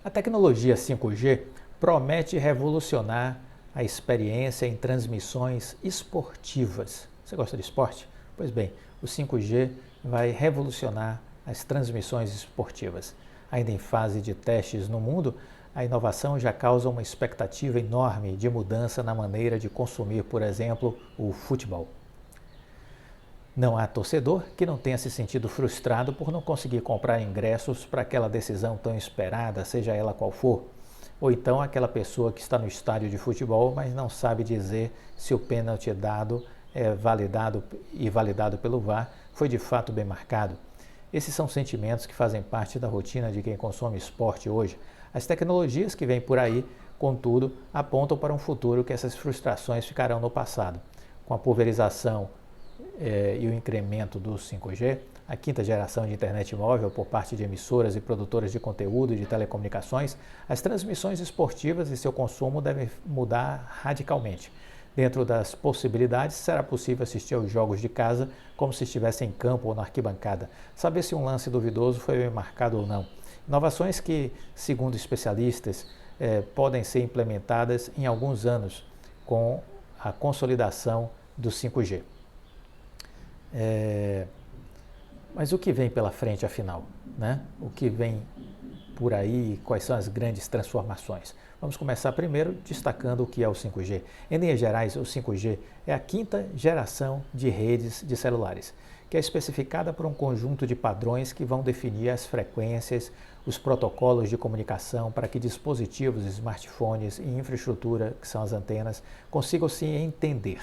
A tecnologia 5G promete revolucionar a experiência em transmissões esportivas. Você gosta de esporte? Pois bem, o 5G vai revolucionar as transmissões esportivas. Ainda em fase de testes no mundo, a inovação já causa uma expectativa enorme de mudança na maneira de consumir, por exemplo, o futebol. Não há torcedor que não tenha se sentido frustrado por não conseguir comprar ingressos para aquela decisão tão esperada, seja ela qual for. Ou então aquela pessoa que está no estádio de futebol, mas não sabe dizer se o pênalti dado é validado pelo VAR foi de fato bem marcado. Esses são sentimentos que fazem parte da rotina de quem consome esporte hoje. As tecnologias que vêm por aí, contudo, apontam para um futuro que essas frustrações ficarão no passado. Com a pulverização e o incremento do 5G, a quinta geração de internet móvel por parte de emissoras e produtoras de conteúdo e de telecomunicações, as transmissões esportivas e seu consumo devem mudar radicalmente. Dentro das possibilidades, será possível assistir aos jogos de casa como se estivesse em campo ou na arquibancada, saber se um lance duvidoso foi bem marcado ou não. Inovações que, segundo especialistas, podem ser implementadas em alguns anos com a consolidação do 5G. Mas o que vem pela frente, afinal? Né? O que vem por aí, quais são as grandes transformações? Vamos começar primeiro destacando o que é o 5G. Em linhas gerais, o 5G é a quinta geração de redes de celulares, que é especificada por um conjunto de padrões que vão definir as frequências, os protocolos de comunicação para que dispositivos, smartphones e infraestrutura, que são as antenas, consigam se entender.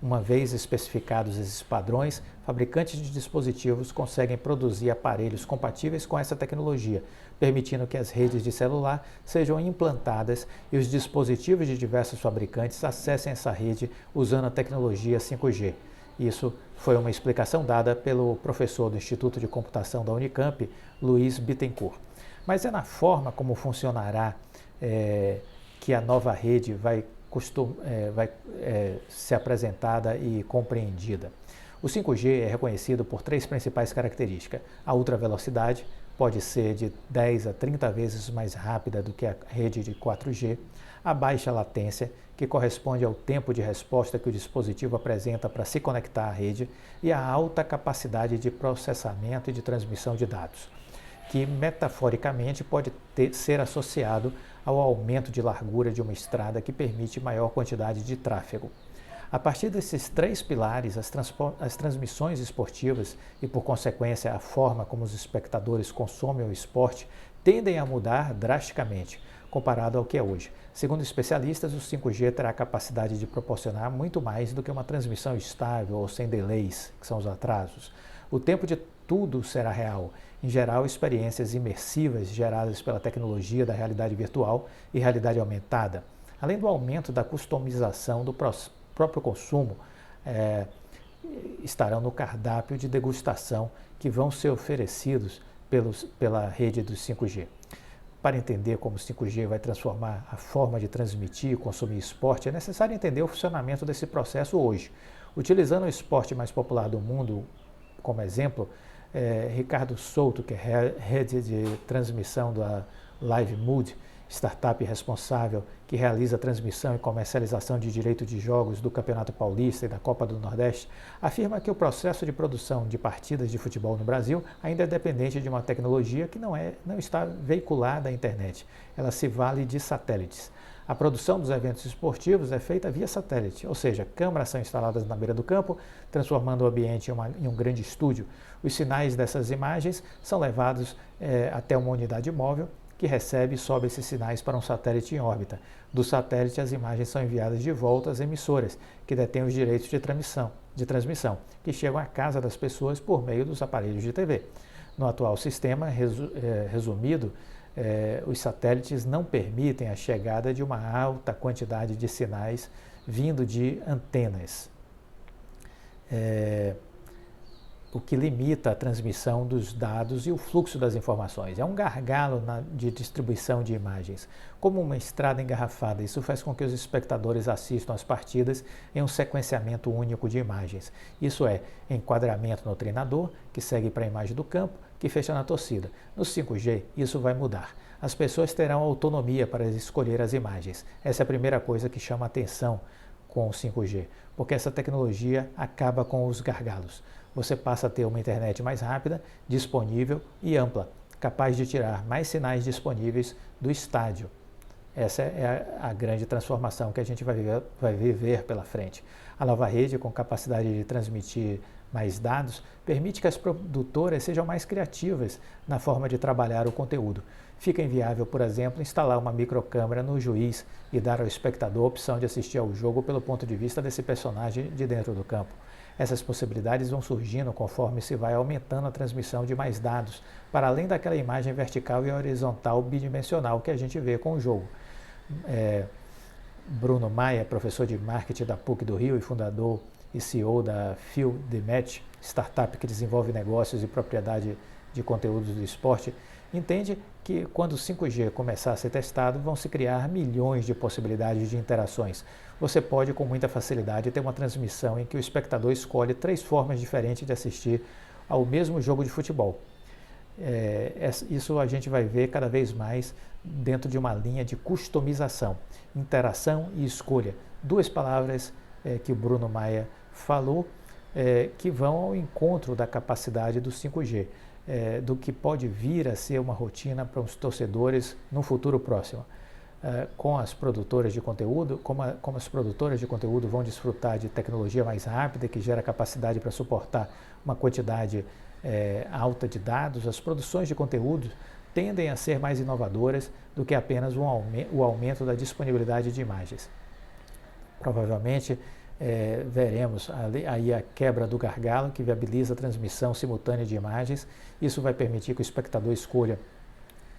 Uma vez especificados esses padrões, fabricantes de dispositivos conseguem produzir aparelhos compatíveis com essa tecnologia, permitindo que as redes de celular sejam implantadas e os dispositivos de diversos fabricantes acessem essa rede usando a tecnologia 5G. Isso foi uma explicação dada pelo professor do Instituto de Computação da Unicamp, Luiz Bittencourt. Mas é na forma como funcionará que a nova rede vai ser apresentada e compreendida. O 5G é reconhecido por três principais características. A ultravelocidade pode ser de 10 a 30 vezes mais rápida do que a rede de 4G. A baixa latência, que corresponde ao tempo de resposta que o dispositivo apresenta para se conectar à rede. E a alta capacidade de processamento e de transmissão de dados, que metaforicamente pode ser associado ao aumento de largura de uma estrada que permite maior quantidade de tráfego. A partir desses três pilares, as transmissões esportivas e, por consequência, a forma como os espectadores consomem o esporte tendem a mudar drasticamente, comparado ao que é hoje. Segundo especialistas, o 5G terá a capacidade de proporcionar muito mais do que uma transmissão estável ou sem delays, que são os atrasos. O tempo de tudo será real. Em geral, experiências imersivas geradas pela tecnologia da realidade virtual e realidade aumentada. Além do aumento da customização do próprio consumo, estarão no cardápio de degustação que vão ser oferecidos pela rede do 5G. Para entender como o 5G vai transformar a forma de transmitir e consumir esporte, é necessário entender o funcionamento desse processo hoje. Utilizando o esporte mais popular do mundo como exemplo, Ricardo Souto, que é rede de transmissão da Live Mood, startup responsável que realiza a transmissão e comercialização de direito de jogos do Campeonato Paulista e da Copa do Nordeste, afirma que o processo de produção de partidas de futebol no Brasil ainda é dependente de uma tecnologia que não está veiculada à internet. Ela se vale de satélites. A produção dos eventos esportivos é feita via satélite, ou seja, câmeras são instaladas na beira do campo, transformando o ambiente em um grande estúdio. Os sinais dessas imagens são levados até uma unidade móvel, que recebe e sobe esses sinais para um satélite em órbita. Do satélite, as imagens são enviadas de volta às emissoras, que detêm os direitos de transmissão, que chegam à casa das pessoas por meio dos aparelhos de TV. No atual sistema, resumido, os satélites não permitem a chegada de uma alta quantidade de sinais vindo de antenas, o que limita a transmissão dos dados e o fluxo das informações. É um gargalo de distribuição de imagens, como uma estrada engarrafada. Isso faz com que os espectadores assistam às partidas em um sequenciamento único de imagens. Isso é, enquadramento no treinador, que segue para a imagem do campo, que fecha na torcida. No 5G, isso vai mudar. As pessoas terão autonomia para escolher as imagens. Essa é a primeira coisa que chama a atenção com o 5G, porque essa tecnologia acaba com os gargalos. Você passa a ter uma internet mais rápida, disponível e ampla, capaz de tirar mais sinais disponíveis do estádio. Essa é a grande transformação que a gente vai viver pela frente. A nova rede, com capacidade de transmitir mais dados, permite que as produtoras sejam mais criativas na forma de trabalhar o conteúdo. Fica inviável, por exemplo, instalar uma microcâmera no juiz e dar ao espectador a opção de assistir ao jogo pelo ponto de vista desse personagem de dentro do campo. Essas possibilidades vão surgindo conforme se vai aumentando a transmissão de mais dados, para além daquela imagem vertical e horizontal bidimensional que a gente vê com o jogo. Bruno Maia, professor de marketing da PUC do Rio e fundador e CEO da Field the Match, startup que desenvolve negócios e propriedade de conteúdos do esporte, entende que quando o 5G começar a ser testado, vão se criar milhões de possibilidades de interações. Você pode, com muita facilidade, ter uma transmissão em que o espectador escolhe 3 formas diferentes de assistir ao mesmo jogo de futebol. Isso a gente vai ver cada vez mais dentro de uma linha de customização, interação e escolha. 2 palavras que o Bruno Maia falou que vão ao encontro da capacidade do 5G, do que pode vir a ser uma rotina para os torcedores no futuro próximo. Com as produtoras de conteúdo, como as produtoras de conteúdo vão desfrutar de tecnologia mais rápida, que gera capacidade para suportar uma quantidade alta de dados, as produções de conteúdo tendem a ser mais inovadoras do que apenas o aumento da disponibilidade de imagens. Provavelmente veremos aí a quebra do gargalo que viabiliza a transmissão simultânea de imagens. Isso vai permitir que o espectador escolha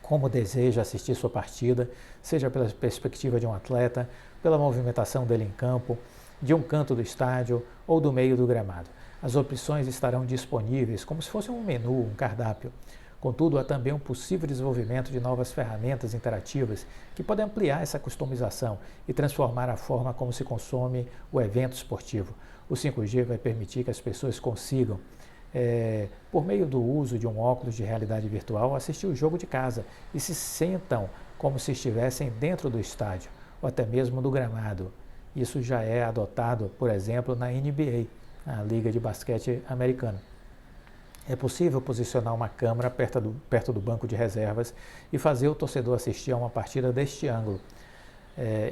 como deseja assistir sua partida, seja pela perspectiva de um atleta, pela movimentação dele em campo, de um canto do estádio ou do meio do gramado. As opções estarão disponíveis como se fosse um menu, um cardápio. Contudo, há também um possível desenvolvimento de novas ferramentas interativas que podem ampliar essa customização e transformar a forma como se consome o evento esportivo. O 5G vai permitir que as pessoas consigam, por meio do uso de um óculos de realidade virtual, assistir o jogo de casa e se sentam como se estivessem dentro do estádio ou até mesmo do gramado. Isso já é adotado, por exemplo, na NBA, a Liga de Basquete Americana. É possível posicionar uma câmera perto do banco de reservas e fazer o torcedor assistir a uma partida deste ângulo.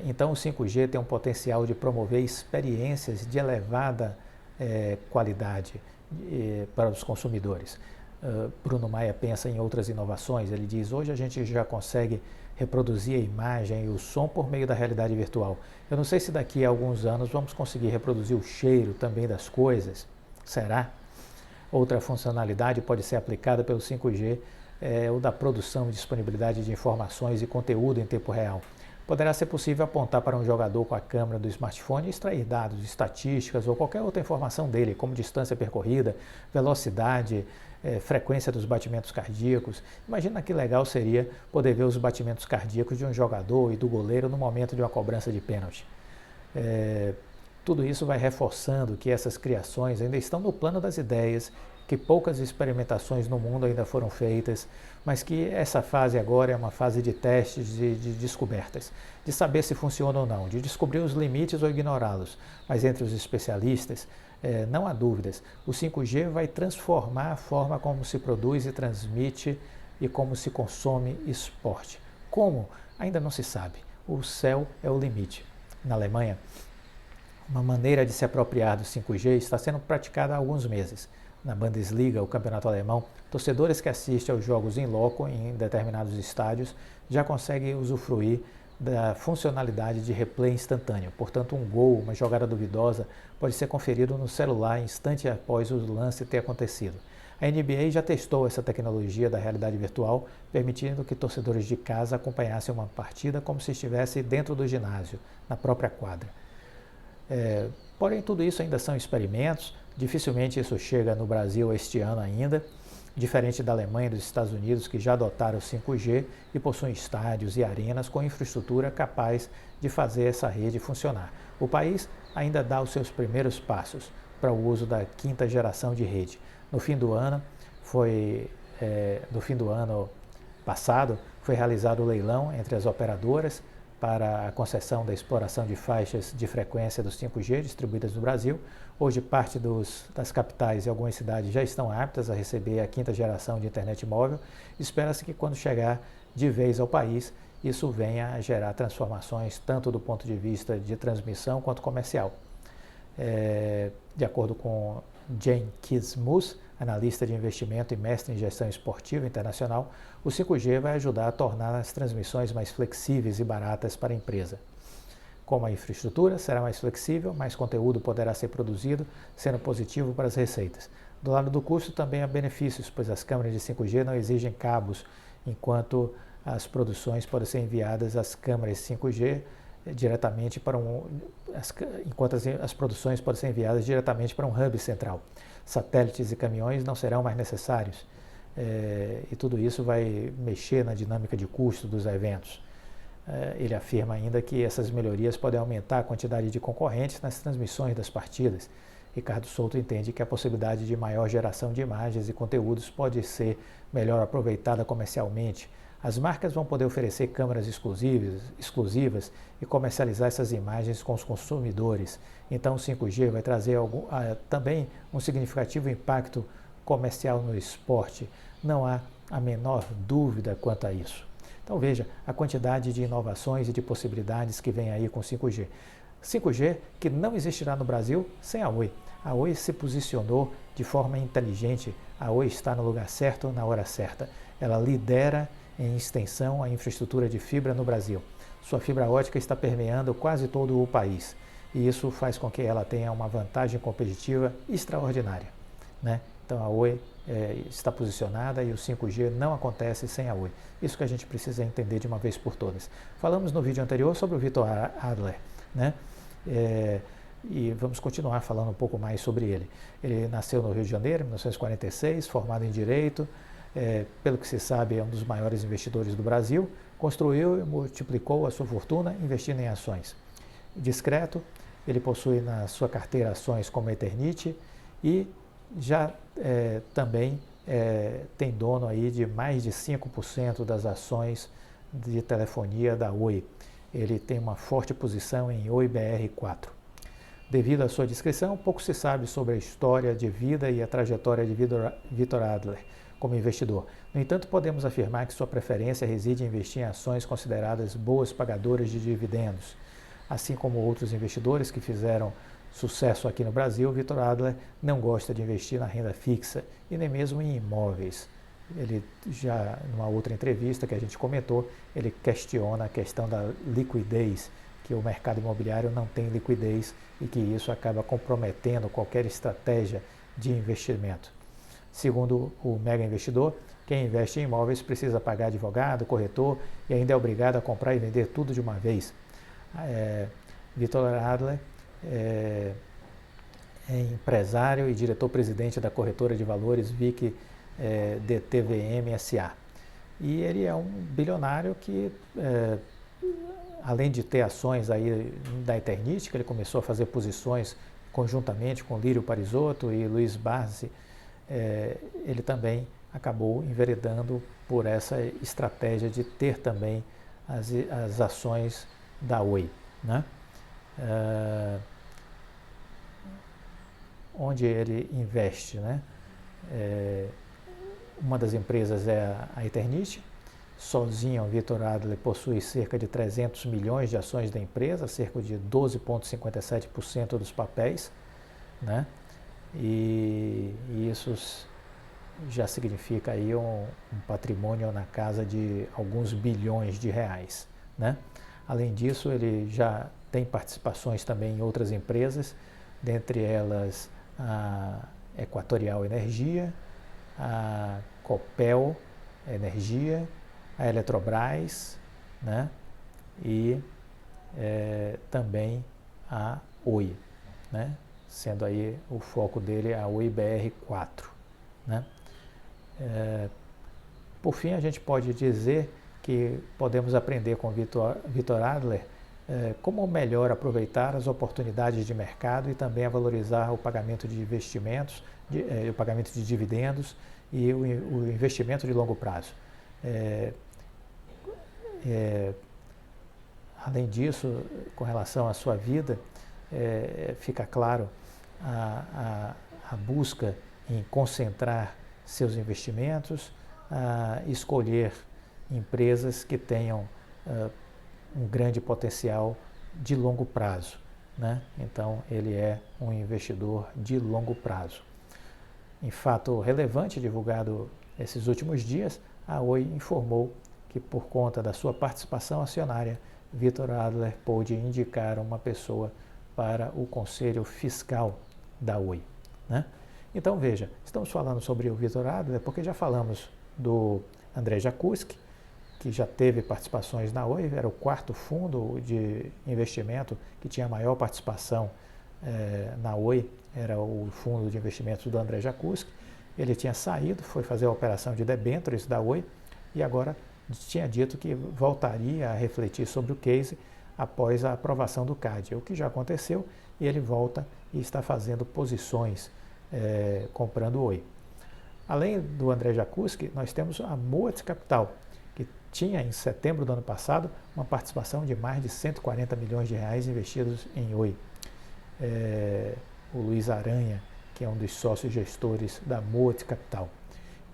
Então o 5G tem um potencial de promover experiências de elevada qualidade para os consumidores. Bruno Maia pensa em outras inovações. Ele diz: hoje a gente já consegue reproduzir a imagem e o som por meio da realidade virtual. Eu não sei se daqui a alguns anos vamos conseguir reproduzir o cheiro também das coisas. Será? Outra funcionalidade pode ser aplicada pelo 5G, o da produção e disponibilidade de informações e conteúdo em tempo real. Poderá ser possível apontar para um jogador com a câmera do smartphone e extrair dados, estatísticas ou qualquer outra informação dele, como distância percorrida, velocidade, frequência dos batimentos cardíacos. Imagina que legal seria poder ver os batimentos cardíacos de um jogador e do goleiro no momento de uma cobrança de pênalti. Tudo isso vai reforçando que essas criações ainda estão no plano das ideias, que poucas experimentações no mundo ainda foram feitas, mas que essa fase agora é uma fase de testes, de descobertas, de saber se funciona ou não, de descobrir os limites ou ignorá-los. Mas entre os especialistas, não há dúvidas, o 5G vai transformar a forma como se produz e transmite e como se consome esporte. Como? Ainda não se sabe. O céu é o limite. Na Alemanha, uma maneira de se apropriar do 5G está sendo praticada há alguns meses. Na Bundesliga, o campeonato alemão, torcedores que assistem aos jogos em loco em determinados estádios já conseguem usufruir da funcionalidade de replay instantâneo. Portanto, um gol, uma jogada duvidosa, pode ser conferido no celular instante após o lance ter acontecido. A NBA já testou essa tecnologia da realidade virtual, permitindo que torcedores de casa acompanhassem uma partida como se estivesse dentro do ginásio, na própria quadra. Porém, tudo isso ainda são experimentos, dificilmente isso chega no Brasil este ano ainda, diferente da Alemanha e dos Estados Unidos, que já adotaram o 5G e possuem estádios e arenas com infraestrutura capaz de fazer essa rede funcionar. O país ainda dá os seus primeiros passos para o uso da 5ª geração de rede. No fim do ano passado, foi realizado o leilão entre as operadoras para a concessão da exploração de faixas de frequência do 5G distribuídas no Brasil. Hoje, parte das capitais e algumas cidades já estão aptas a receber a 5ª geração de internet móvel. Espera-se que quando chegar de vez ao país, isso venha a gerar transformações tanto do ponto de vista de transmissão quanto comercial. De acordo com Jane Kismus, analista de investimento e mestre em gestão esportiva internacional, o 5G vai ajudar a tornar as transmissões mais flexíveis e baratas para a empresa. Como a infraestrutura será mais flexível, mais conteúdo poderá ser produzido, sendo positivo para as receitas. Do lado do custo também há benefícios, pois as câmeras de 5G não exigem cabos, enquanto as produções podem ser enviadas às câmeras 5G diretamente para enquanto as produções podem ser enviadas diretamente para um hub central. Satélites e caminhões não serão mais necessários, e tudo isso vai mexer na dinâmica de custo dos eventos. Ele afirma ainda que essas melhorias podem aumentar a quantidade de concorrentes nas transmissões das partidas. Ricardo Souto entende que a possibilidade de maior geração de imagens e conteúdos pode ser melhor aproveitada comercialmente. As marcas vão poder oferecer câmeras exclusivas e comercializar essas imagens com os consumidores. Então o 5G vai trazer também um significativo impacto comercial no esporte. Não há a menor dúvida quanto a isso. Então veja a quantidade de inovações e de possibilidades que vem aí com 5G. 5G que não existirá no Brasil sem a Oi. A Oi se posicionou de forma inteligente. A Oi está no lugar certo, na hora certa. Ela lidera em extensão a infraestrutura de fibra no Brasil. Sua fibra ótica está permeando quase todo o país e isso faz com que ela tenha uma vantagem competitiva extraordinária, né? Então a Oi está posicionada e o 5G não acontece sem a Oi. Isso que a gente precisa entender de uma vez por todas. Falamos no vídeo anterior sobre o Vitor Adler, né? E vamos continuar falando um pouco mais sobre ele. Ele nasceu no Rio de Janeiro, em 1946, formado em Direito, pelo que se sabe, é um dos maiores investidores do Brasil, construiu e multiplicou a sua fortuna investindo em ações. Discreto, ele possui na sua carteira ações como a Eternit e já também tem dono aí de mais de 5% das ações de telefonia da Oi. Ele tem uma forte posição em Oi BR4. Devido à sua discrição, pouco se sabe sobre a história de vida e a trajetória de Vitor Adler como investidor. No entanto, podemos afirmar que sua preferência reside em investir em ações consideradas boas pagadoras de dividendos. Assim como outros investidores que fizeram sucesso aqui no Brasil, Vitor Adler não gosta de investir na renda fixa e nem mesmo em imóveis. Ele já, numa outra entrevista que a gente comentou, ele questiona a questão da liquidez, que o mercado imobiliário não tem liquidez e que isso acaba comprometendo qualquer estratégia de investimento. Segundo o mega investidor, quem investe em imóveis precisa pagar advogado, corretor e ainda é obrigado a comprar e vender tudo de uma vez. Vitor Adler é empresário e diretor-presidente da corretora de valores VIC DTVM SA. E ele é um bilionário que, além de ter ações aí da Eternit, que ele começou a fazer posições conjuntamente com Lírio Parisotto e Luiz Barsi, ele também acabou enveredando por essa estratégia de ter também as ações da Oi, né? Onde ele investe, né? Uma das empresas é a Eternit. Sozinho, o Vitor Adler possui cerca de 300 milhões de ações da empresa, cerca de 12,57% dos papéis, né? E isso já significa aí um patrimônio na casa de alguns bilhões de reais, né? Além disso, ele já tem participações também em outras empresas, dentre elas a Equatorial Energia, a Copel Energia, a Eletrobras, né? E também a Oi, né? Sendo aí o foco dele a Oi BR4, né? Por fim, a gente pode dizer que podemos aprender com Vitor Adler como melhor aproveitar as oportunidades de mercado e também a valorizar o pagamento de investimentos, o pagamento de dividendos e o investimento de longo prazo. Além disso, com relação à sua vida, fica claro a busca em concentrar seus investimentos, a escolher empresas que tenham um grande potencial de longo prazo, né? Então, ele é um investidor de longo prazo. Em fato relevante divulgado esses últimos dias, a Oi informou que, por conta da sua participação acionária, Vitor Adler pôde indicar uma pessoa para o conselho fiscal da Oi, né? Então, veja, estamos falando sobre o Vitor Adler porque já falamos do André Jakuski, que já teve participações na Oi, era o quarto fundo de investimento que tinha maior participação na Oi, era o fundo de investimentos do André Jakuski. Ele tinha saído, foi fazer a operação de debêntures da Oi e agora tinha dito que voltaria a refletir sobre o case após a aprovação do CAD, o que já aconteceu, e ele volta e está fazendo posições comprando Oi. Além do André Jakuski, nós temos a Moat Capital, que tinha em setembro do ano passado uma participação de mais de 140 milhões de reais investidos em Oi. O Luiz Aranha, que é um dos sócios gestores da Moat Capital.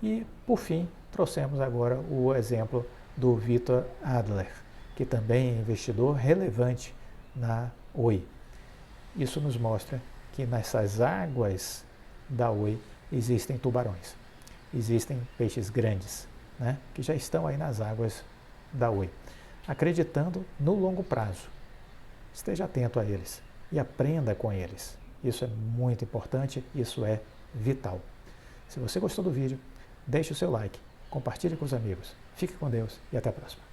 E, por fim, trouxemos agora o exemplo do Vitor Adler, que também é investidor relevante na Oi. Isso nos mostra que nessas águas da Oi existem tubarões, existem peixes grandes, né, que já estão aí nas águas da Oi, acreditando no longo prazo. Esteja atento a eles e aprenda com eles. Isso é muito importante, isso é vital. Se você gostou do vídeo, deixe o seu like, compartilhe com os amigos. Fique com Deus e até a próxima.